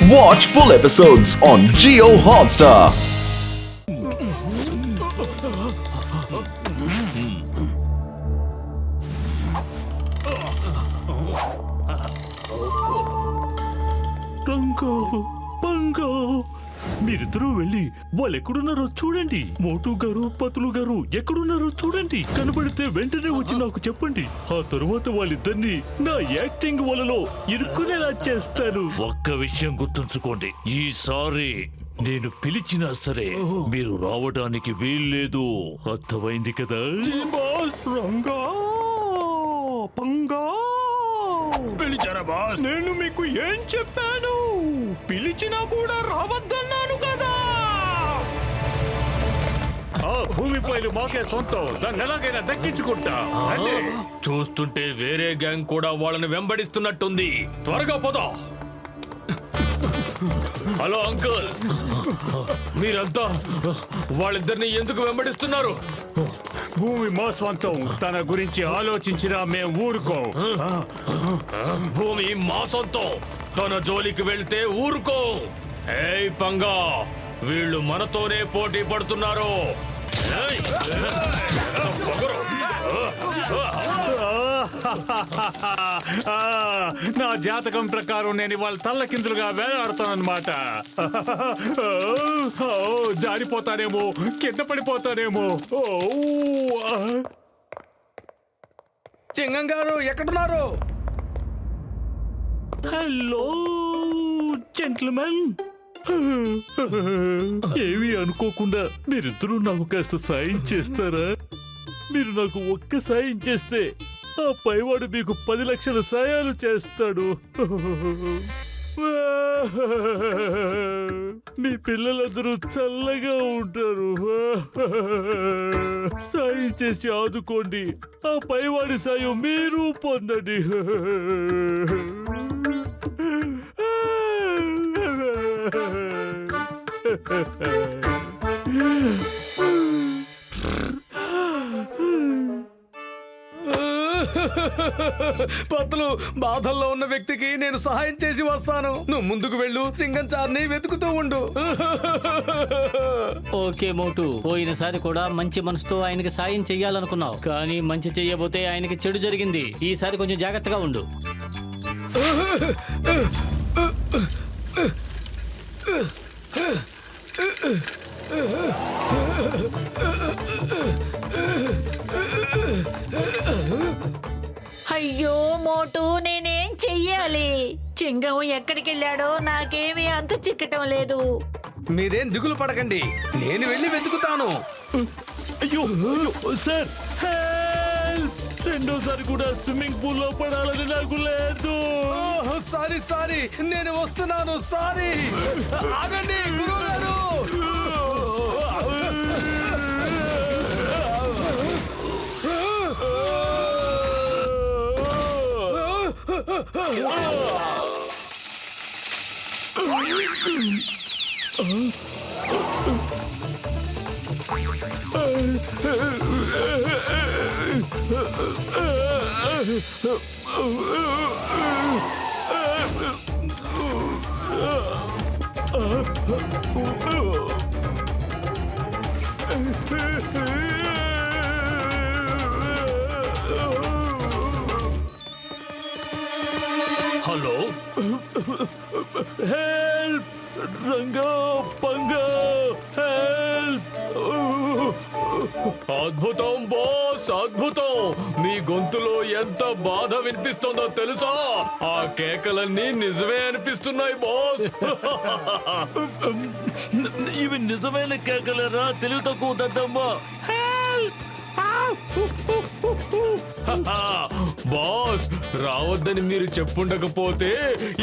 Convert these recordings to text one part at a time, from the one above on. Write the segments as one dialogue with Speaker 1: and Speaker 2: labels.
Speaker 1: Watch full episodes on Jio Hotstar.
Speaker 2: మీరిద్దరూ వెళ్ళి వాళ్ళు ఎక్కడున్నారో చూడండి. మోటు గారు, పతులు గారు ఎక్కడున్నారో చూడండి. కనబడితే వెంటనే వచ్చి నాకు చెప్పండి. ఆ తరువాత వాళ్ళిద్దరిని నా యాక్టింగ్ వలలో ఇరుక్కునేలా చేస్తాను. ఒక్క విషయం గుర్తుంచుకోండి, ఈసారి నేను పిలిచినా సరే మీరు రావడానికి వీల్లేదు. అర్థమైంది కదా?
Speaker 3: పిలిచారా బాస్?
Speaker 2: నేను మీకు ఏం చెప్పాను? పిలిచినా కూడా రావద్దన్నాను కదా. భూమిపైలు మాకే సొంతం, దాన్ని ఎలాగైనా దక్కించుకుంటా.
Speaker 3: చూస్తుంటే వేరే గ్యాంగ్ కూడా వాళ్ళని వెంబడిస్తున్నట్టుంది. త్వరగా పోదాం. హలో అంకుల్, మీరంతా వాళ్ళిద్దరిని ఎందుకు వెంబడిస్తున్నారు?
Speaker 2: భూమి మా స్వంతం, తన గురించి ఆలోచించినా మేము ఊరుకో.
Speaker 3: భూమి మా సొంతం, తన జోలికి వెళ్తే ఊరుకో. ఏయ్ పంగా, వీళ్ళు మనతోనే పోటీ పడుతున్నారు.
Speaker 2: నా జాతకం ప్రకారం నేను ఇవాళ తల్లకిందులుగా వేలాడుతానన్నమాట. జారిపోతానేమో, కింద పడిపోతానేమో.
Speaker 3: చింగం గారు ఎక్కడున్నారు?
Speaker 2: హలో జెంట్మెన్, ఏమీ అనుకోకుండా మీరిద్దరూ నాకు కాస్త సాయం చేస్తారా? మీరు నాకు ఒక్క సాయం చేస్తే ఆ పైవాడు మీకు 10 లక్షల సాయాలు చేస్తాడు. మీ పిల్లలందరూ చల్లగా ఉంటారు. సాయం చేసి ఆదుకోండి. ఆ పైవాడి సాయం మీరు పొందండి.
Speaker 3: పత్తులు, బాధల్లో ఉన్న వ్యక్తికి నేను సహాయం చేసి వస్తాను. నువ్వు ముందుకు వెళ్ళు, సింగంచార్ని వెతుకుతూ ఉండు.
Speaker 4: ఓకే మోటు, పోయినసారి కూడా మంచి మనసుతో ఆయనకి సాయం చెయ్యాలనుకున్నావు, కానీ మంచి చెయ్యబోతే ఆయనకి చెడు జరిగింది. ఈసారి కొంచెం జాగ్రత్తగా ఉండు.
Speaker 5: అయ్యో మోటు, నేనేం చెయ్యాలి? చింగం ఎక్కడికి వెళ్ళాడో నాకేమీ అంతు చిక్కటం లేదు.
Speaker 3: మీరేం దిగులు పడకండి, నేను వెళ్ళి వెతుకుతాను.
Speaker 2: అయ్యో సార్, రెండోసారి కూడా స్విమ్మింగ్ పూల్ లో పడాలని నాకు లేదు.
Speaker 3: సారీ సారీ, నేను వస్తున్నాను. సారీ. ఆగండి గురువు గారు.
Speaker 2: Hello, help! రంగా, పంగా, హెల్ప్!
Speaker 3: అద్భుతం బాస్, అద్భుతం. మీ గొంతులో ఎంత బాధ వినిపిస్తుందో తెలుసా? ఆ కేకలన్నీ నిజమే అనిపిస్తున్నాయి బాస్.
Speaker 2: ఇవి నిజమైన కేకలేరా? తెలివి తక్కువ దద్దమ్మా. హెల్ప్!
Speaker 3: బాస్, రావద్దని మీరు చెప్పుండకపోతే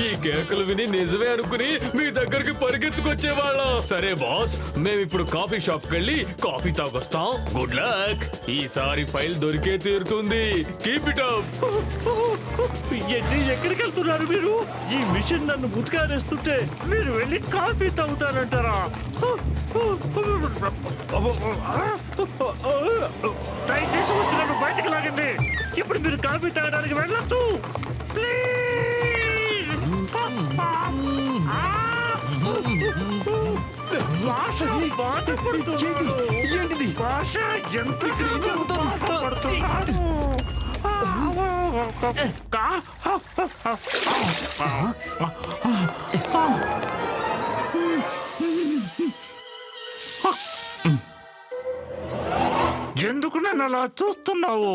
Speaker 3: ఈ కేకలు విని నిజమే అనుకుని మీ దగ్గరికి పరిగెత్తుకొచ్చేవాళ్ళం. సరే బాస్, మేమిప్పుడు కాఫీ షాప్ కెళ్ళి కాఫీ తాగొస్తాం. Good luck. ఈసారి ఫైల్ దొరికే తీరుతుంది. Keep it up.
Speaker 2: ఎక్కడికి వెళ్తున్నారు మీరు? ఈ మిషన్ నన్ను ముట్టుకారేస్తుంటే మీరు వెళ్ళి కాఫీ తాగుతారంటారా? దయచేసి వచ్చి నన్ను బయటకు లాగండి. ఇప్పుడు మీరు కాఫీ తాగడానికి వెళ్ళొద్దు ప్లీజ్. ఏంటిది భాష ఎంత బాధపడుతున్నాడు. ఎందుకు నన్ను అలా చూస్తున్నావు?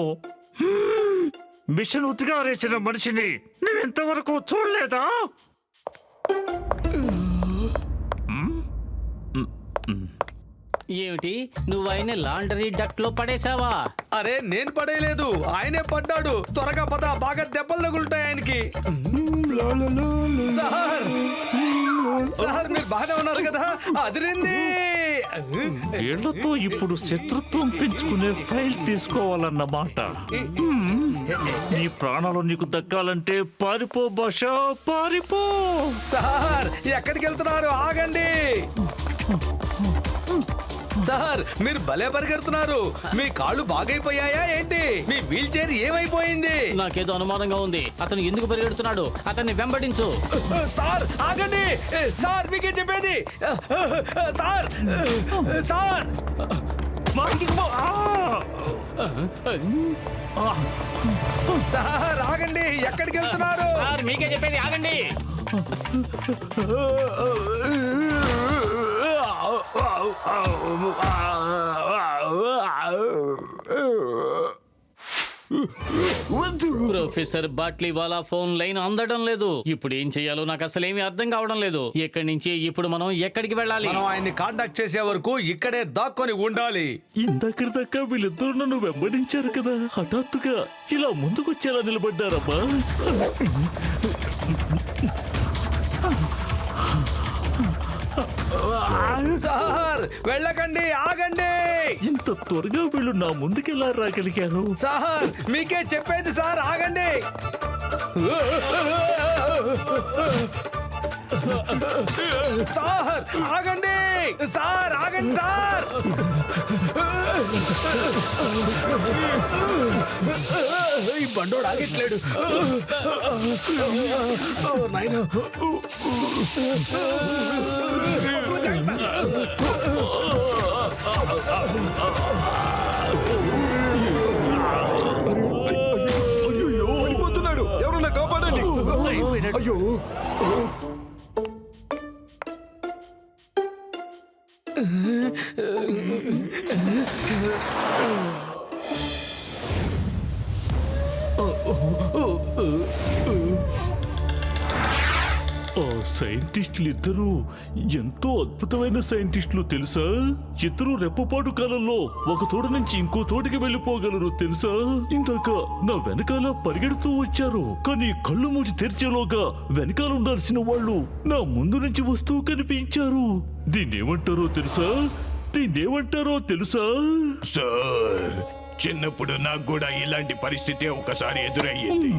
Speaker 2: మిషన్ ఉతిగారేసిన మనిషిని నేను ఇంతవరకు చూడలేదా?
Speaker 4: ఏమిటి, నువ్వు ఆయన లాండరీ డక్ట్ లో పడేసావా?
Speaker 6: అరే నేను పడేయలేదు, ఆయనే పడ్డాడు. త్వరగా పద, బాగా దెబ్బలు తగులుతాయి ఆయనకి. సార్ సార్ మీరు బాగానే ఉన్నారు కదా? అదిరింది.
Speaker 2: వీళ్లతో ఇప్పుడు శత్రుత్వం పెంచుకునే ఫైల్ తీసుకోవాలన్నమాట. నీ ప్రాణాలు నీకు దక్కాలంటే పారిపో భాష, పారిపో.
Speaker 6: సార్ ఎక్కడికి వెళ్తున్నారు? ఆగండి సార్, మీరు భలే పరిగెడుతున్నారు. మీ కాళ్ళు బాగైపోయాయా ఏంటి? మీ వీల్ చైర్ ఏమైపోయింది?
Speaker 4: నాకేదో అనుమానంగా ఉంది. అతను ఎందుకు పరిగెడుతున్నాడు? అతన్ని వెంబడించు.
Speaker 6: సార్ ఆగండి. సార్ మీకే చెప్పేది. సార్ సార్ సార్ ఆగండి, ఎక్కడికి వెళ్తున్నారు?
Speaker 4: సార్ మీకే చెప్పేది, ఆగండి. ప్రొఫెసర్ బాట్లీవాలా ఫోన్ లైన్ అందడం లేదు. ఇప్పుడు ఏం చెయ్యాలో నాకు అసలేమీ అర్థం కావడం లేదు. ఇక్కడి నుంచి ఇప్పుడు మనం ఎక్కడికి వెళ్ళాలి?
Speaker 6: మనం ఆయన్ని కాంటాక్ట్ చేసే వరకు ఇక్కడే దాక్కొని ఉండాలి.
Speaker 2: ఇందక్కడి దాకా వీళ్ళిద్దరు నన్ను వెంబడించారు కదా, హఠాత్తుగా ఇలా ముందుకొచ్చేలా నిలబడ్డారమ్మా.
Speaker 6: సార్ వెళ్ళకండి, ఆగండి.
Speaker 2: ఇంత త్వరగా వీళ్ళు నా ముందుకెలా రాగలిగారు?
Speaker 6: సార్ మీకే చెప్పేది సార్, ఆగండి. సార్ ఆగండి, సార్ ఆగండి సార్. ఈ బండోడు ఆగట్లేడు. నాయనా అయిపోతున్నాడు. ఎవరన్నా కాపాడండి. అయ్యో
Speaker 2: ఆ సైంటిస్టులు ఇద్దరు ఎంతో అద్భుతమైన సైంటిస్టులు తెలుసా? ఇద్దరు రెప్పపాటు కాలంలో ఒక తోట నుంచి ఇంకో తోటికి వెళ్ళిపోగలరు తెలుసా? ఇందాక నా వెనకాల పరిగెడుతూ వచ్చారు, కానీ కళ్ళు మూసి తెరిచేలోగా వెనకాల ఉండాల్సిన వాళ్ళు నా ముందు నుంచి వస్తూ కనిపించారు. దీన్నేమంటారో తెలుసా? దీన్నేమంటారో తెలుసా?
Speaker 7: సార్, చిన్నప్పుడు నాకు కూడా ఇలాంటి పరిస్థితి ఒకసారి ఎదురయ్యింది.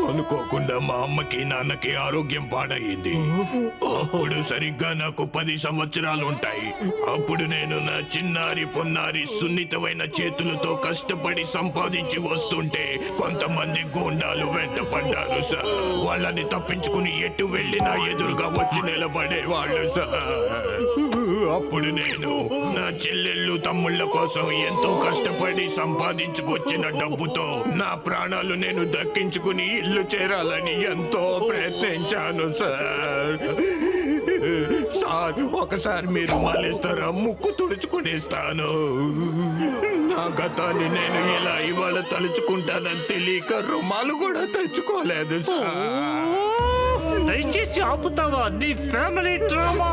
Speaker 7: అనుకోకుండా మా అమ్మకి నాన్నకి ఆరోగ్యం పాడయింది. అప్పుడు సరిగ్గా నాకు 10 సంవత్సరాలు ఉంటాయి. అప్పుడు నేను నా చిన్నారి పొన్నారి సున్నితమైన చేతులతో కష్టపడి సంపాదించి వస్తుంటే కొంతమంది గూండాలు వెంట పడ్డారు సార్. వాళ్ళని తప్పించుకుని ఎటు వెళ్ళినా ఎదురుగా వచ్చి నిలబడేవాళ్ళు సార్. అప్పుడు నేను నా చెల్లెళ్ళు తమ్ముళ్ళ కోసం ఎంతో కష్టపడి సంపాదించుకొచ్చిన డబ్బుతో నా ప్రాణాలు నేను దక్కించుకుని ఇల్లు చేరాలని ఎంతో ప్రయత్నించాను సార్. సార్ ఒకసారి మీరు మాలేస్తారా? ముక్కు తుడుచుకునేస్తాను. నా గతాన్ని నేను ఇలా ఇవాళ తలుచుకుంటానని తెలియక రుమాలు కూడా తెచ్చుకోలేదు సార్.
Speaker 2: దయచేసి ఆపుతావా నీ ఫ్యామిలీ డ్రామా?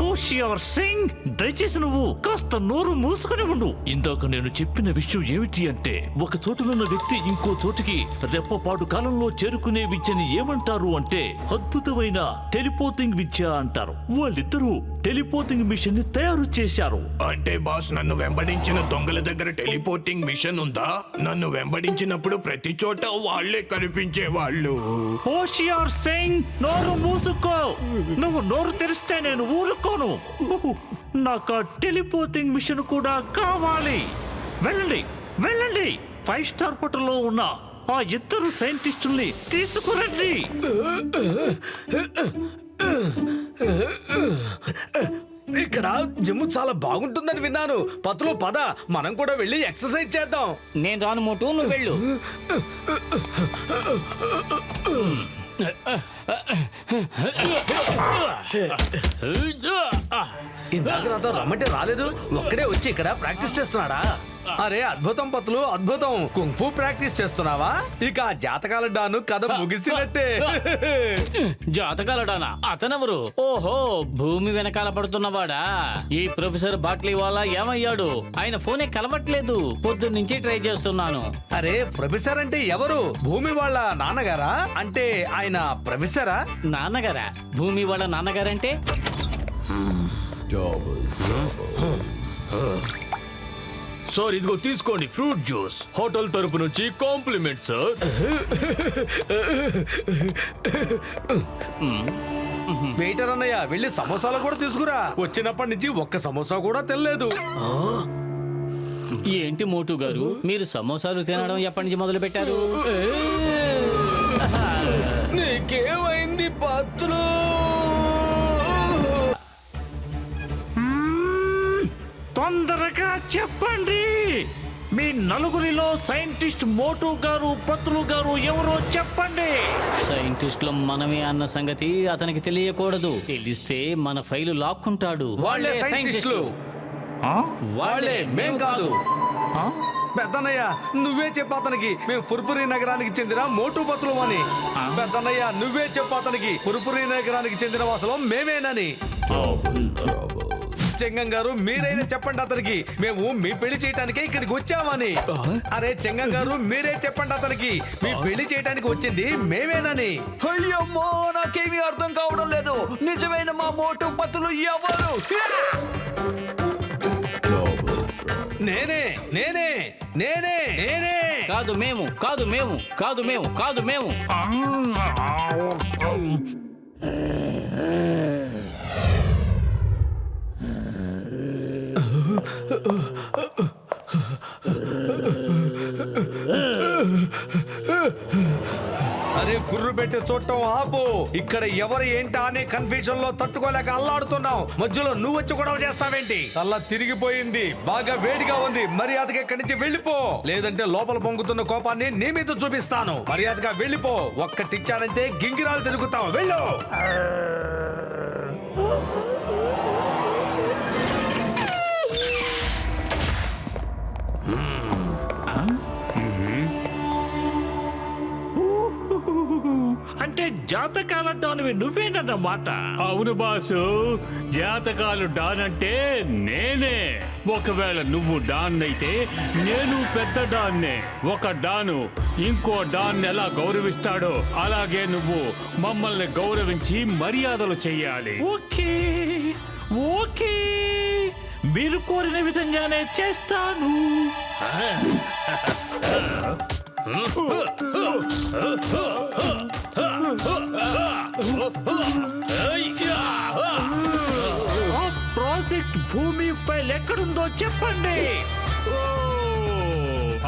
Speaker 2: హోషియార్ సింగ్, దయచేసి నువ్వు కాస్త నోరు మూసుకుని ఉండు. ఇందాక నేను చెప్పిన విషయం ఏమిటి అంటే, ఒక చోటునున్న వ్యక్తి ఇంకో చోటికి రెప్పపాటు కాలంలో చేరుకునే విద్యని ఏమంటారు అంటే అద్భుతమైన టెలిపోతింగ్ విద్య అంటారు. వాళ్ళిద్దరూ టెలిపోతింగ్ మిషన్ ని తయారు చేశారు.
Speaker 7: అంటే బాస్, నన్ను వెంబడించిన దొంగల దగ్గర టెలిపోర్టింగ్ మిషన్ ఉందా? నన్ను వెంబడించినప్పుడు ప్రతి చోట వాళ్లే కనిపించే వాళ్ళు.
Speaker 2: హోషియార్ సింగ్, నోరు మూసుకో. నువ్వు నోరు తెరిస్తే నేను ఊరుకోను. నాకు ఆ టెలిపోతింగ్ మిషన్ కూడా కావాలి. వెళ్ళండి వెళ్ళండి, 5 స్టార్ హోటల్లో ఉన్న ఆ ఇద్దరు సైంటిస్టుల్ని తీసుకురండి.
Speaker 6: ఇక్కడ జిమ్ చాలా బాగుంటుందని విన్నాను. పతులు పద, మనం కూడా వెళ్ళి ఎక్సర్సైజ్ చేద్దాం.
Speaker 4: నేను రాను మోటు, నువ్వు వెళ్ళు.
Speaker 6: ఇందాక నాతో రమ్మంటే రాలేదు, ఒక్కడే వచ్చి ఇక్కడ ప్రాక్టీస్ చేస్తున్నాడా? అరే అద్భుతం పతులు, అద్భుతం. కుంఫు ప్రాక్టీస్ చేస్తున్నావా? ఇక జాతకాల డాను కథ ముగిసినట్టే.
Speaker 4: జాతకాలడానా? అతనెవరు? ఓహో, భూమి వెనకాల పడుతున్నవాడా? ఈ ప్రొఫెసర్ బాట్లీ వాళ్ళ ఏమయ్యాడు? ఆయన ఫోనే కలవట్లేదు. పొద్దున్నుంచి ట్రై చేస్తున్నాను.
Speaker 6: అరే ప్రొఫెసర్ అంటే ఎవరు? భూమి వాళ్ళ నాన్నగారా? అంటే ఆయన ప్రొఫెసరా?
Speaker 4: నాన్నగారా? భూమి వాళ్ళ నాన్నగారంటే?
Speaker 3: సార్ ఇదిగో తీసుకోండి ఫ్రూట్ జ్యూస్, హోటల్ తరపు నుంచి కాంప్లిమెంట్ సార్.
Speaker 6: వెయిటర్ అన్నయ్య, వెళ్ళి సమోసాలు కూడా తీసుకురా. వచ్చినప్పటి నుంచి ఒక్క సమోసా కూడా తెల్లేదు.
Speaker 4: ఏంటి మోటు గారు, మీరు సమోసాలు తినడం ఎప్పటి నుంచి మొదలు పెట్టారు?
Speaker 6: నీకేమైంది పత్తులు?
Speaker 2: తొందరగా చెప్పండి, మీ నలుగురిలో సైంటిస్ట్ మోటు గారు, పత్తులు గారు ఎవరో చెప్పండి.
Speaker 4: సైంటిస్టులు మనమే అన్న సంగతి అతనికి తెలియకూడదు. తెలిస్తే మన ఫైలు లాక్కుంటాడు.
Speaker 6: వాళ్ళే సైంటిస్టులు. వాళ్ళే, మేం కాదు. పెద్దన్నయ్య నువ్వే చెప్పు అతనికి మేము ఫుర్ఫురి నగరానికి చెందిన మోటు పతులు అని. పెద్దన్నయ్య నువ్వే చెప్పు అతనికి ఫుర్ఫురి నగరానికి చెందిన వాసులం మేమేనని. చెంగం గారు మీరైనా చెప్పండి అతనికి మేము మీ పెళ్లి చేయటానికి ఇక్కడికి వచ్చామని. అరే చెంగం గారు మీరే చెప్పండి అతనికి మీ పెళ్లి చేయటానికి వచ్చింది మేమేనని. అయ్యమ్మో నాకేమీ అర్థం కావడం లేదు. నిజమైన మా మోటు పతులు ఎవరు? నేనే నేనే నేనే నేనే.
Speaker 4: కాదు మేము, కాదు మేము, కాదు మేము, కాదు మేము.
Speaker 6: అరే గుర్రు పెట్టి చూడటం ఆపు. ఇక్కడ ఎవరు ఏంటా అనే కన్ఫ్యూజన్ లో తట్టుకోలేక అల్లాడుతున్నావు. మధ్యలో నువ్వు వచ్చి గొడవ చేస్తావేంటి? అలా తిరిగిపోయింది, బాగా వేడిగా ఉంది. మర్యాదగా ఇక్కడి నుంచి వెళ్ళిపో, లేదంటే లోపల పొంగుతున్న కోపాన్ని నీ మీద చూపిస్తాను. మర్యాదగా వెళ్ళిపో. ఒక్కటిచ్చానంటే గింగిరాలు తిరుగుతావు. వెళ్ళు.
Speaker 2: అంటే జాతకాల డాన్వి నువ్వేనన్నమాట. అవును బాసు, జాతకాలు డాన్ అంటే నేనే. ఒకవేళ నువ్వు డాన్ అయితే నేను పెద్ద డాన్నే. ఒక డాను ఇంకో డాన్ ఎలా గౌరవిస్తాడో అలాగే నువ్వు మమ్మల్ని గౌరవించి మర్యాదలు చెయ్యాలి. ఓకే ఓకే, మీరు కోరిన విధంగానే చేస్తాను. ప్రాజెక్ట్ భూమి ఫైల్ ఎక్కడుందో చెప్పండి.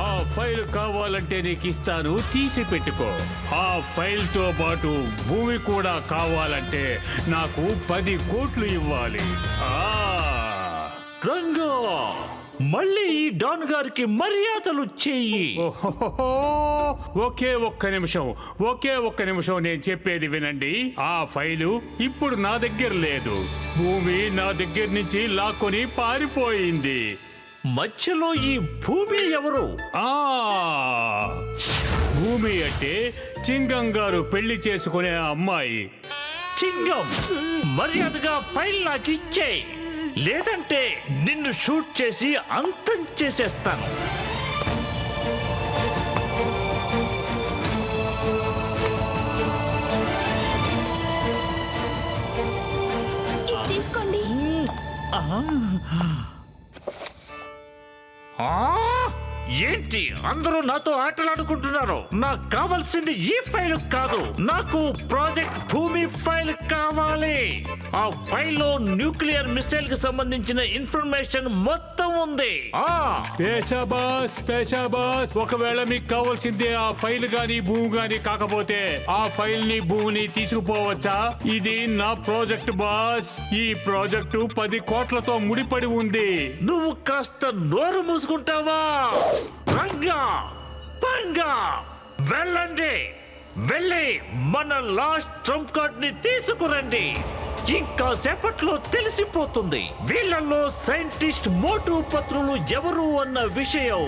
Speaker 2: ఆ ఫైల్ కావాలంటే నీకు ఇస్తాను, తీసి పెట్టుకో. ఆ ఫైల్ తో పాటు భూమి కూడా కావాలంటే నాకు 10 కోట్లు ఇవ్వాలి. రంగా, మళ్ళీ ఈ డాన్ గారికి మర్యాదలు చెయ్యి. ఒకే ఒక్క నిమిషం నేను చెప్పేది వినండి. ఆ ఫైలు ఇప్పుడు నా దగ్గర లేదు. భూమి నా దగ్గర నుంచి లాక్కొని పారిపోయింది. మధ్యలో ఈ భూమి ఎవరు? భూమి అంటే చింగం గారు పెళ్లి చేసుకునే అమ్మాయి. చింగం, మర్యాదగా ఫైల్ నాకు ఇచ్చేయి, లేదంటే నిన్ను షూట్ చేసి అంతం చేసేస్తాను.
Speaker 8: తీసుకోండి.
Speaker 2: ఏంటి అందరూ నాతో ఆటలాడుకుంటున్నారు? నాకు కావాల్సింది ఈ ఫైల్ కాదు, నాకు ప్రాజెక్ట్ భూమి ఫైల్ కావాలి. కావాలి. ఆ ఫైల్లో న్యూక్లియర్ మిసైల్ కి సంబంధించిన ఇన్ఫర్మేషన్ మొత్తం ఉంది.
Speaker 8: పేషాబాస్ ఒకవేళ మీకు కావాల్సిందే ఆ ఫైల్ గాని భూమి గాని కాకపోతే ఆ ఫైల్ ని భూమిని తీసుకుపోవచ్చా? ఇది నా ప్రాజెక్ట్ బాస్. ఈ ప్రాజెక్టు 10 కోట్లతో ముడిపడి ఉంది.
Speaker 2: నువ్వు కాస్త నోరు మూసుకుంటావా? రంగా పంగా వెళ్ళండి, వెళ్ళి మన లాస్ట్ ట్రంప్ కార్డ్ ని తీసుకురండి. ఇంకా సేపట్లో తెలిసిపోతుంది వీళ్ళల్లో సైంటిస్ట్ మోటు పత్రులు ఎవరు అన్న విషయం.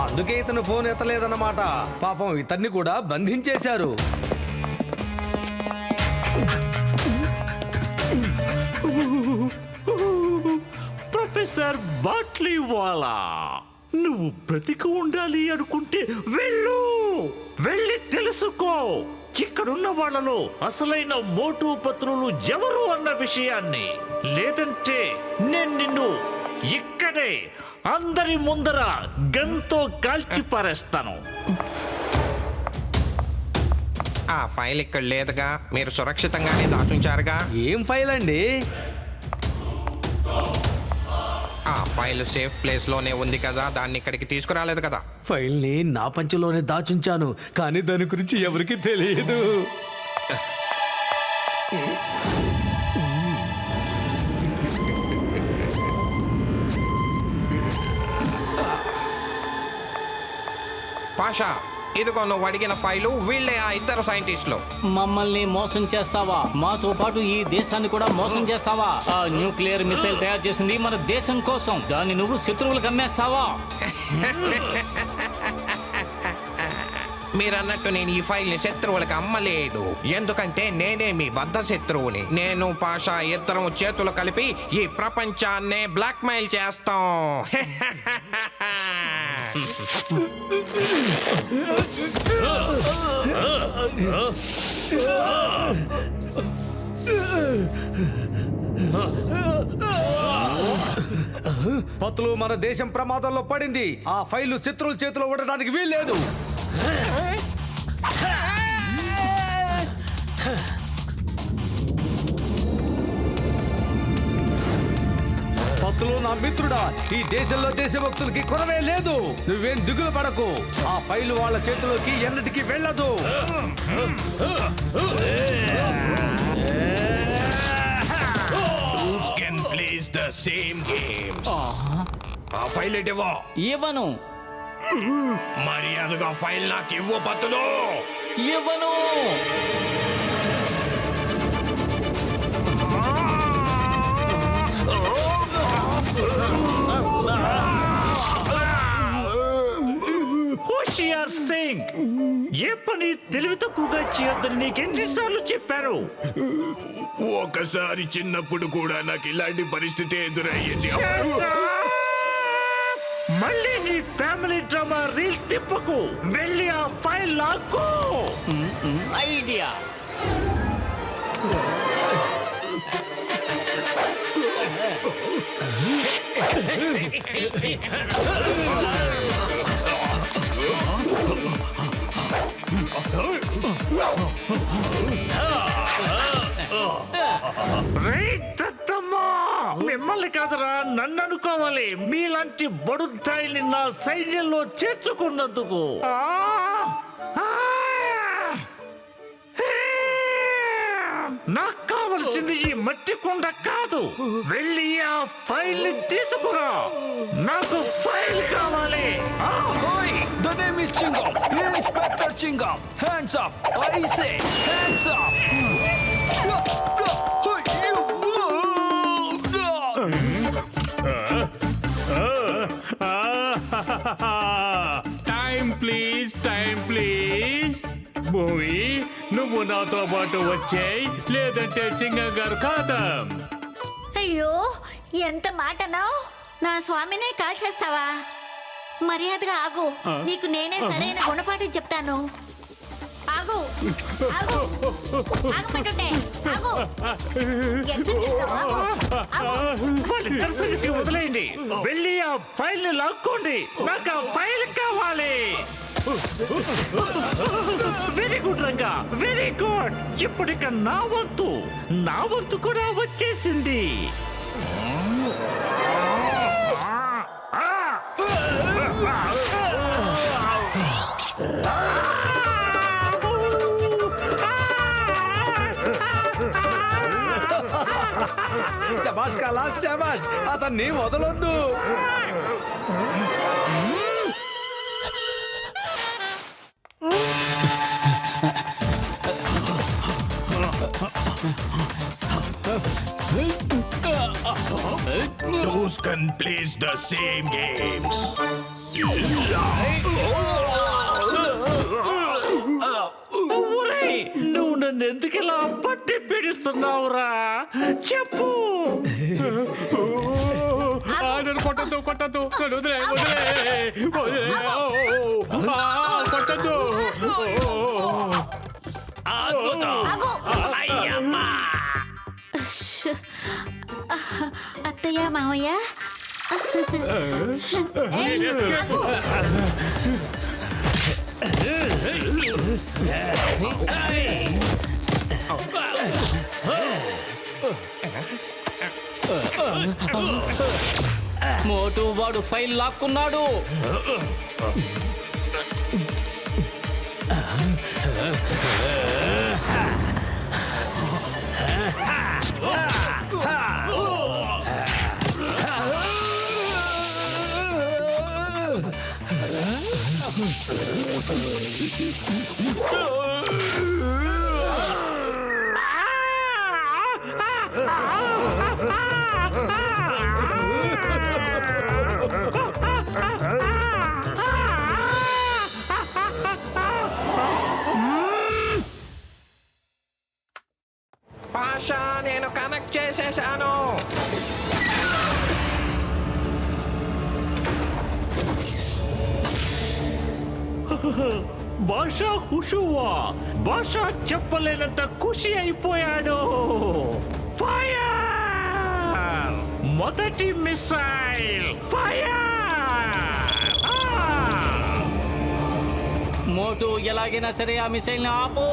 Speaker 6: అందుకే ఇతను ఫోన్ ఎత్తలేదన్నమాట. పాపం ఇతన్ని కూడా బంధించేశారు.
Speaker 2: ప్రొఫెసర్ బాట్లీవాలా, నువ్వు బ్రతికి ఉండాలి అనుకుంటే వెళ్ళు, వెళ్ళి తెలుసుకో ఇక్కడున్న వాళ్ళలో అసలైన మోటు పత్రులు ఎవరు అన్న విషయాన్ని. లేదంటే నేను నిన్ను ఇక్కడే అందరి ముందర గన్తో కాల్చి పారేస్తాను.
Speaker 9: ఆ ఫైల్ ఇక్కడ లేదుగా, మీరు సురక్షితంగానే దాచుంచారుగా.
Speaker 6: ఏం ఫైల్ అండి?
Speaker 9: ఆ ఫైల్ సేఫ్ ప్లేస్ లోనే ఉంది కదా, దాన్ని ఇక్కడికి తీసుకురాలేదు కదా.
Speaker 6: ఫైల్ ని నా పంచలోనే దాచుంచాను, కానీ దాని గురించి ఎవరికి తెలియదు.
Speaker 9: పాషా, ఇదిగో నువ్వు అడిగిన ఫైలు. వీళ్ళే ఆ ఇద్దరు సైంటిస్టులు.
Speaker 4: మమ్మల్ని మోసం చేస్తావా? మాతో పాటు ఈ దేశాన్ని కూడా మోసం చేస్తావా? ఆ న్యూక్లియర్ మిసైల్ తయారు చేసింది మన దేశం కోసం, దాన్ని నువ్వు శత్రువులకు అమ్మేస్తావా?
Speaker 9: మీరన్నట్టు నేను ఈ ఫైల్ ని శత్రువులకు అమ్మలేదు, ఎందుకంటే నేనే మీ బద్ధ శత్రువుని. నేను పాషా ఇద్దరం చేతులు కలిపి ఈ ప్రపంచాన్నే బ్లాక్ మెయిల్ చేస్తాం.
Speaker 6: పత్తులు, మన దేశం ప్రమాదంలో పడింది. ఆ ఫైలు శత్రువుల చేతిలో ఉండడానికి వీల్లేదు. పత్తులు నా మిత్రుడా, ఈ దేశంలో దేశభక్తులకి కొరవే లేదు. నువ్వేం దిగులు పడకు, ఆ ఫైలు వాళ్ళ చేతిలోకి ఎన్నటికీ వెళ్ళదు.
Speaker 7: Can plays the same games. ఆ ఫైల్ ఇవ్వు.
Speaker 4: ఇవ్వను,
Speaker 7: మర్యాదగా ఫైల్ నాకు ఇవ్వు పత్తులు.
Speaker 4: ఇవ్వను.
Speaker 2: హోషియార్ సింగ్, ఏ పని తెలివి తక్కువగా చేయొద్దని నీకెన్నిసార్లు చెప్పాను?
Speaker 7: ఒకసారి చిన్నప్పుడు కూడా నాకు ఇలాంటి పరిస్థితి ఎదురయ్యింది.
Speaker 2: మళ్ళీ నీ ఫ్యామిలీ డ్రామా రీల్ తిప్పకు, వెళ్ళి ఆ ఫైల్ లాక్కో.
Speaker 4: ఐడియా.
Speaker 2: మిమ్మల్ని కాదురా, నన్ను అనుకోవాలి. మీలాంటి బడుద్దాయిని నా సైన్యంలో చేర్చుకున్నందుకు. నాకు కావలసింది ఈ మట్టి కొండ కాదు, వెళ్ళి ఆ ఫైల్ ని తీసుకురా. నాకు ఫైల్ కావాలి.
Speaker 6: The name is Chingam. Inspector Chingam. Hands up. I say hands up.
Speaker 8: Time please, time please. భూమి, నువ్వు నాతో పాటు వచ్చేయ్, లేదంటే చింగం గారు కాదాం.
Speaker 5: అయ్యో, ఎంత మాటనావు! నా స్వామినే కాల్చేస్తావా? మర్యాదగా ఆగు, నీకు నేనే సరైన గుణపాఠం చెప్తాను. ఆగు, ఆగు, ఆగమంటుంటే ఆగు. ఎక్కడ చెప్తావు? ఆగు, ఆగు.
Speaker 2: వాళ్ళిద్దరి సంగతి వదిలేయండి, వెళ్ళి ఆ ఫైల్ ని లాక్కోండి. నాకు ఆ ఫైల్ కావాలి. Very good Ranga, very good. ఇప్పటిక నా వంతు కూడా వచ్చేసింది.
Speaker 6: శబాష్ కలాస్ శబాష్, అతన్ని వదలొద్దు.
Speaker 7: Those can plays the same games.
Speaker 2: ఒరేయ్, నువ్వు నన్ను ఎందుకు ఇలా పట్టి పీడిస్తున్నావురా? చెప్పు.
Speaker 8: నన్ను కొట్టద్దు నన్ను వదిలే కొట్టద్దు.
Speaker 5: అత్తయ్య మావయ్య
Speaker 4: మోటు వాడు ఫైల్ లాక్కున్నాడు.
Speaker 9: పాషా, నేను కనెక్ట్ చేసేసాను.
Speaker 2: భాషా హుషువా, భాషా చెప్పలేనంత ఖుషి అయిపోయాడు. ఫైర్! మొదటి మిసైల్ ఫైర్!
Speaker 4: మోటు ఎలాగైనా సరే ఆ మిసైల్ ని ఆపు.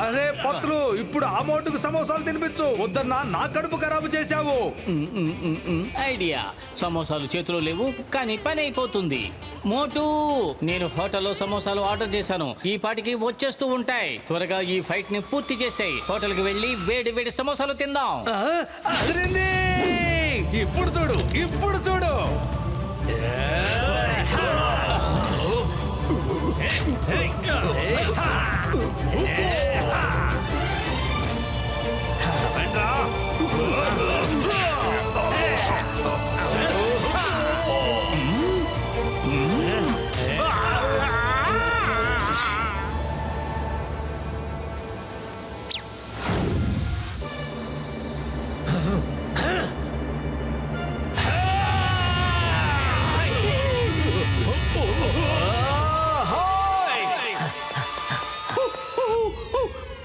Speaker 6: అరే పత్రులు, ఇప్పుడు ఆ మోటుకు సమోసాలు తినిపించు. వద్దన్నా నా కడుపు ఖరాబు చేశావు.
Speaker 4: ఐడియా. సమోసాలు చేతిలో లేవు, కానీ పని అయిపోతుంది. మోటు, నేను హోటల్లో సమోసాలు ఆర్డర్ చేశాను. ఈ పాటికి వచ్చేస్తూ ఉంటాయి. త్వరగా ఈ ఫైట్ ని పూర్తి చేసేయి. హోటల్ కి వెళ్ళి వేడి వేడి సమోసాలు తిందాం.
Speaker 6: అదిరింది. ఇప్పుడు చూడు.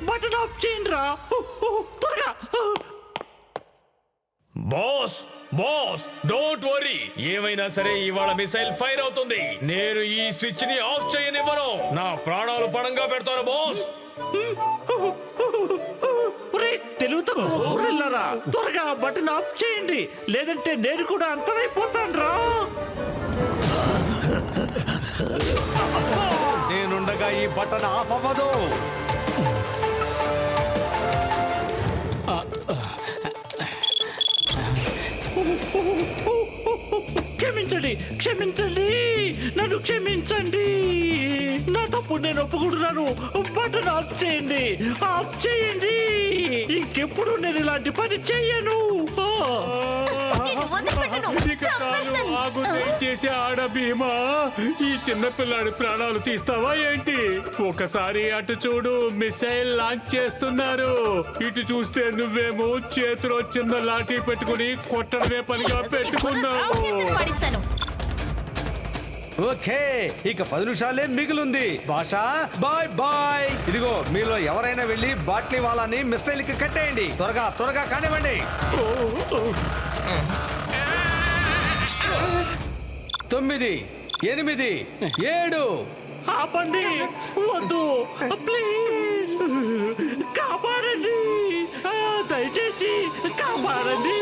Speaker 2: బటన్ ఆఫ్ చేయండి రా, త్వరగా.
Speaker 3: Boss don't worry. ఏమైనా సరే ఇవాళ మిసైల్ ఫైర్ అవుతుంది. నేను ఈ స్విచ్ ని ఆఫ్ చేయనివ్వను. నా ప్రాణాలు పణంగా పెడతాను బాస్.
Speaker 2: తెలుగుతో ఊరెళ్ళారా, త్వరగా బటన్ ఆఫ్ చేయండి, లేదంటే నేను కూడా అంతమైపోతాను రా.
Speaker 6: నేనుండగా ఈ బటన్ ఆఫ్ అవ్వదు.
Speaker 2: క్షమించండి, నన్ను క్షమించండి. నా తప్పు నేను ఒప్పుకుంటున్నాను. బటన్ ఆఫ్ చేయండి. ఇంకెప్పుడు నేను ఇలాంటి పని చెయ్యను.
Speaker 8: ఆగు, చేసే ఆడ భీమా. ఈ చిన్న పిల్లాడి ప్రాణాలు తీస్తావా ఏంటి? ఒకసారి అటు చూడు, మిసైల్ లాంచ్ చేస్తున్నారు. ఇటు చూస్తే నువ్వేమో చేతిలో చిన్న లాఠీ పెట్టుకుని కొట్టడమే పనిగా పెట్టుకున్నావు.
Speaker 6: ఓకే, ఇక 10 నిమిషాలే మిగిలింది. భాషా బాయ్ బాయ్. ఇదిగో మీలో ఎవరైనా వెళ్ళి బాట్లీ వాళ్ళని మిస్సైల్ కి కట్టేయండి. త్వరగా త్వరగా కానివ్వండి. 9, 8, 7.
Speaker 2: ఆపండి, వద్దు, ప్లీజ్ కాపాడండి, దయచేసి కాపాడండి.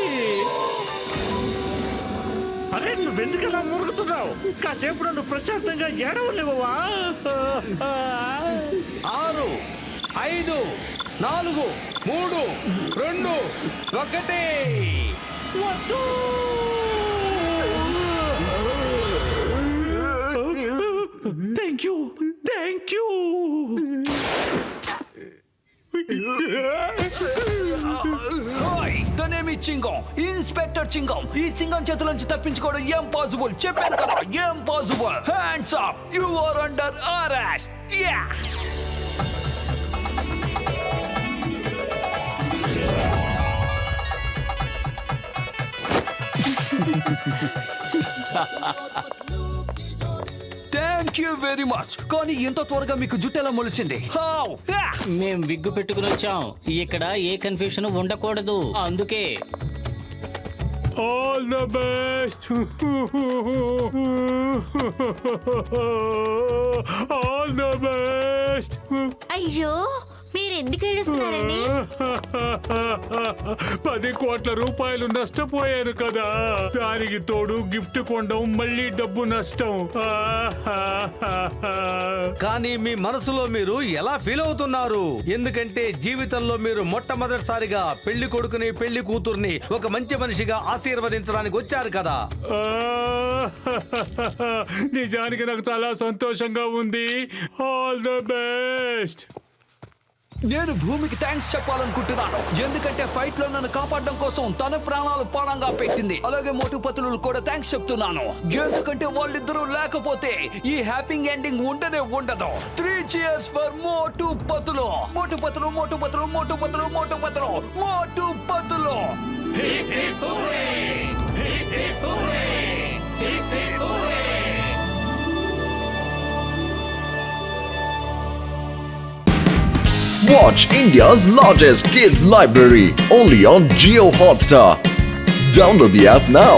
Speaker 2: అరే నువ్వెందుకలా మురుగుతున్నావు? కాసేపు నన్ను ప్రశాంతంగా ఏడవలేవా?
Speaker 6: 6, 5, 4, 3, 2, 1.
Speaker 2: వద్దు. Thank you, thank you.
Speaker 10: చింగం, inspector చింగం. ఈ చింగం చేతుల నుంచి తప్పించుకోవడం ఏం పాసిబుల్? చెప్పాను కదా, ఏం possible. Hands up, you are under arrest. Yeah. Thank you very much. కానీ ఇంత త్వరగా మీకు జుట్టు ఎలా మొలిచింది? హౌ?
Speaker 4: మేం విగ్గు పెట్టుకుని వచ్చాం. ఇక్కడ ఏ కన్ఫ్యూషన్ ఉండకూడదు, అందుకే.
Speaker 8: All the best. All the best.
Speaker 5: అయ్యో, మీరు ఎందుకు ఏడుస్తున్నారండి?
Speaker 8: 10 కోట్ల రూపాయలు నష్టపోయాను కదా, దానికి తోడు గిఫ్ట్ కొనడం, మళ్ళీ డబ్బు నష్టం.
Speaker 6: కానీ మీ మనసులో మీరు ఎలా ఫీల్ అవుతున్నారు? ఎందుకంటే జీవితంలో మీరు మొట్టమొదటిసారిగా పెళ్లి కొడుకుని పెళ్లి కూతుర్ని ఒక మంచి మనిషిగా ఆశీర్వదించడానికి వచ్చారు కదా.
Speaker 8: నిజానికి నాకు చాలా సంతోషంగా ఉంది. All the best.
Speaker 10: నేను భూమికి థ్యాంక్స్ చెప్పాలనుకుంటున్నాను, ఎందుకంటే ఫైట్ లో నన్ను కాపాడడం కోసం తన ప్రాణాలు పణంగా పెట్టింది. అలాగే మోటు పతులు కూడా థ్యాంక్స్ చెప్తున్నాను, ఎందుకంటే వాళ్ళిద్దరూ లేకపోతే ఈ హ్యాపీ ఎండింగ్ ఉండనే ఉండదు. 3 cheers for Motu Patlu. Motu Patlu, Motu Patlu, Motu Patlu, Motu Patlu, Motu Patlu.
Speaker 1: Watch India's largest kids library only on Jio Hotstar. Download the app now.